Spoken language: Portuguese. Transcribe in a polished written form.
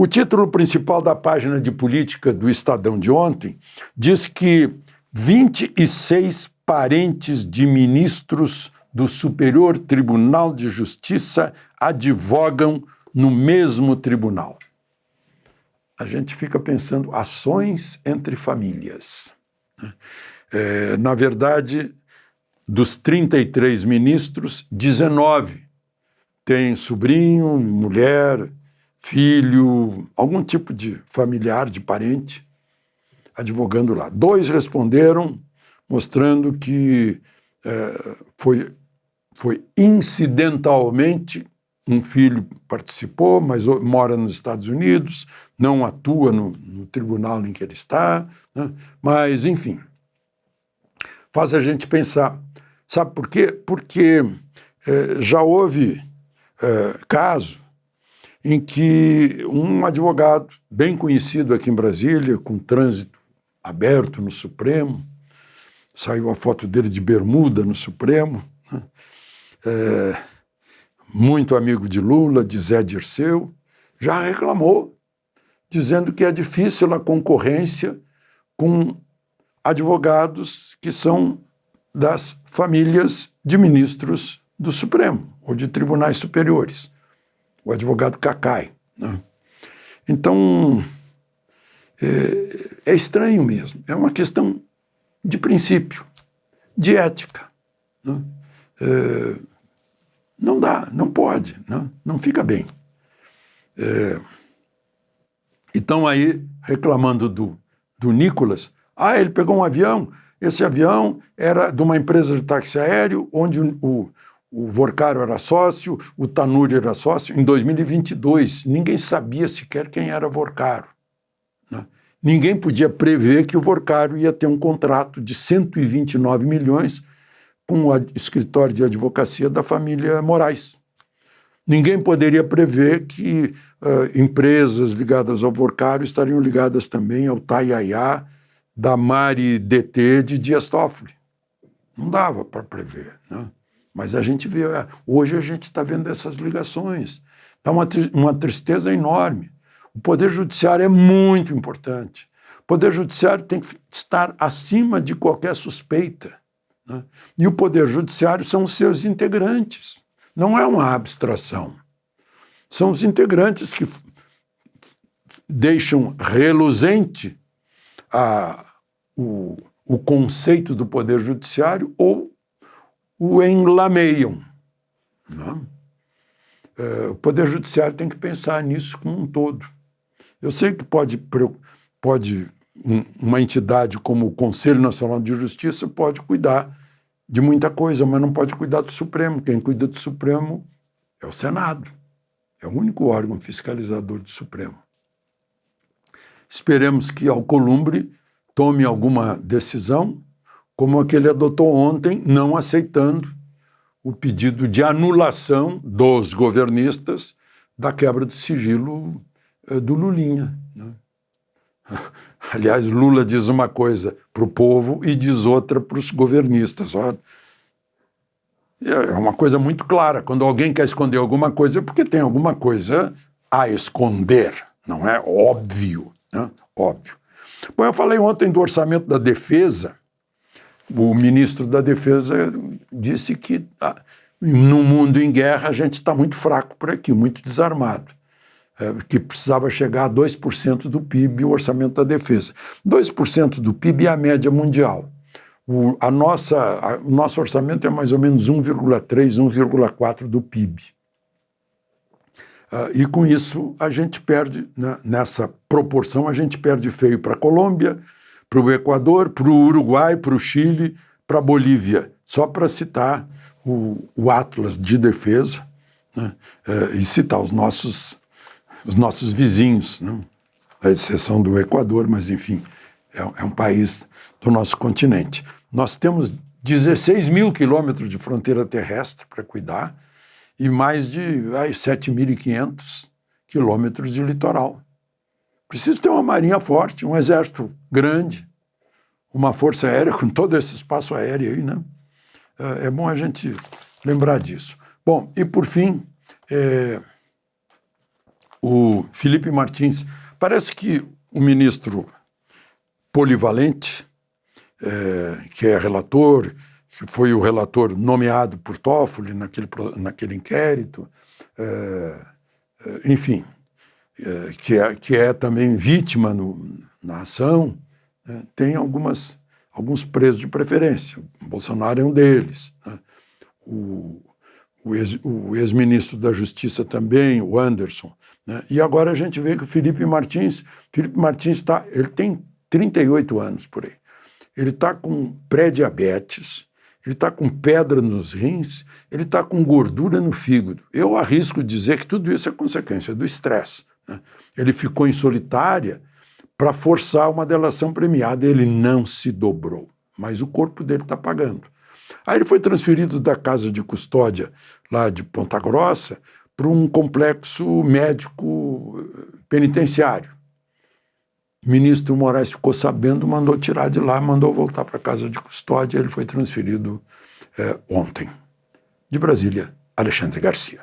O título principal da página de política do Estadão de ontem diz que 26 parentes de ministros do Superior Tribunal de Justiça advogam no mesmo tribunal. A gente fica pensando ações entre famílias. Na verdade, dos 33 ministros, 19 têm sobrinho, mulher, filho, algum tipo de familiar, de parente, advogando lá. 2 responderam mostrando que foi incidentalmente, um filho participou, mas mora nos Estados Unidos, não atua no tribunal em que ele está, né? Mas, enfim, faz a gente pensar. Sabe por quê? Porque já houve caso em que um advogado bem conhecido aqui em Brasília, com trânsito aberto no Supremo, saiu a foto dele de bermuda no Supremo, né? Muito amigo de Lula, de Zé Dirceu, já reclamou, dizendo que é difícil a concorrência com advogados que são das famílias de ministros do Supremo ou de tribunais superiores, o advogado Cacai, né? Então, é estranho mesmo, é uma questão de princípio, de ética, né? Não dá, não pode, né? Não fica bem. Então aí, reclamando do Nicolas, ele pegou um avião, esse avião era de uma empresa de táxi aéreo, onde o Vorcaro era sócio, o Tanuri era sócio, em 2022. Ninguém sabia sequer quem era Vorcaro, né? Ninguém podia prever que o Vorcaro ia ter um contrato de 129 milhões com o escritório de advocacia da família Moraes. Ninguém poderia prever que empresas ligadas ao Vorcaro estariam ligadas também ao Taiaiá da Mari DT de Dias Toffoli. Não dava para prever, né? Mas a gente vê, hoje a gente está vendo essas ligações. Dá uma tristeza enorme. O Poder Judiciário é muito importante. O Poder Judiciário tem que estar acima de qualquer suspeita, né? E o Poder Judiciário são os seus integrantes. Não é uma abstração. São os integrantes que deixam reluzente o conceito do Poder Judiciário ou o enlameiam, né? O Poder Judiciário tem que pensar nisso como um todo. Eu sei que pode uma entidade como o Conselho Nacional de Justiça pode cuidar de muita coisa, mas não pode cuidar do Supremo. Quem cuida do Supremo é o Senado. É o único órgão fiscalizador do Supremo. Esperemos que Alcolumbre tome alguma decisão, como a que ele adotou ontem, não aceitando o pedido de anulação dos governistas da quebra do sigilo do Lulinha, né? Aliás, Lula diz uma coisa para o povo e diz outra para os governistas. É uma coisa muito clara. Quando alguém quer esconder alguma coisa, é porque tem alguma coisa a esconder. Não é óbvio, né? Óbvio. Bom, eu falei ontem do orçamento da defesa. O ministro da Defesa disse que no mundo em guerra a gente está muito fraco por aqui, muito desarmado. Que precisava chegar a 2% do PIB, o orçamento da defesa. 2% do PIB é a média mundial. O nosso orçamento é mais ou menos 1,3%, 1,4% do PIB. E com isso a gente perde, né, nessa proporção, a gente perde feio para a Colômbia, para o Equador, para o Uruguai, para o Chile, para a Bolívia. Só para citar o Atlas de Defesa, né, e citar os nossos vizinhos, né? À exceção do Equador, mas enfim, é um país do nosso continente. Nós temos 16 mil quilômetros de fronteira terrestre para cuidar e mais de 7.500 quilômetros de litoral. Precisa ter uma marinha forte, um exército grande, uma força aérea com todo esse espaço aéreo aí, né? É bom a gente lembrar disso. Bom, e por fim, O Felipe Martins, parece que o ministro polivalente, que é relator, que foi o relator nomeado por Toffoli naquele inquérito, enfim, que é também vítima na ação, tem alguns presos de preferência. O Bolsonaro é um deles, né? O ex-ministro da Justiça também, o Anderson, né? E agora a gente vê que o Felipe Martins ele tem 38 anos por aí. Ele está com pré-diabetes, ele está com pedra nos rins, ele está com gordura no fígado. Eu arrisco dizer que tudo isso é consequência do estresse, né? Ele ficou em solitária para forçar uma delação premiada. Ele não se dobrou, mas o corpo dele está pagando. Aí ele foi transferido da casa de custódia lá de Ponta Grossa para um complexo médico penitenciário. O ministro Moraes ficou sabendo, mandou tirar de lá, mandou voltar para a casa de custódia. Ele foi transferido ontem. De Brasília, Alexandre Garcia.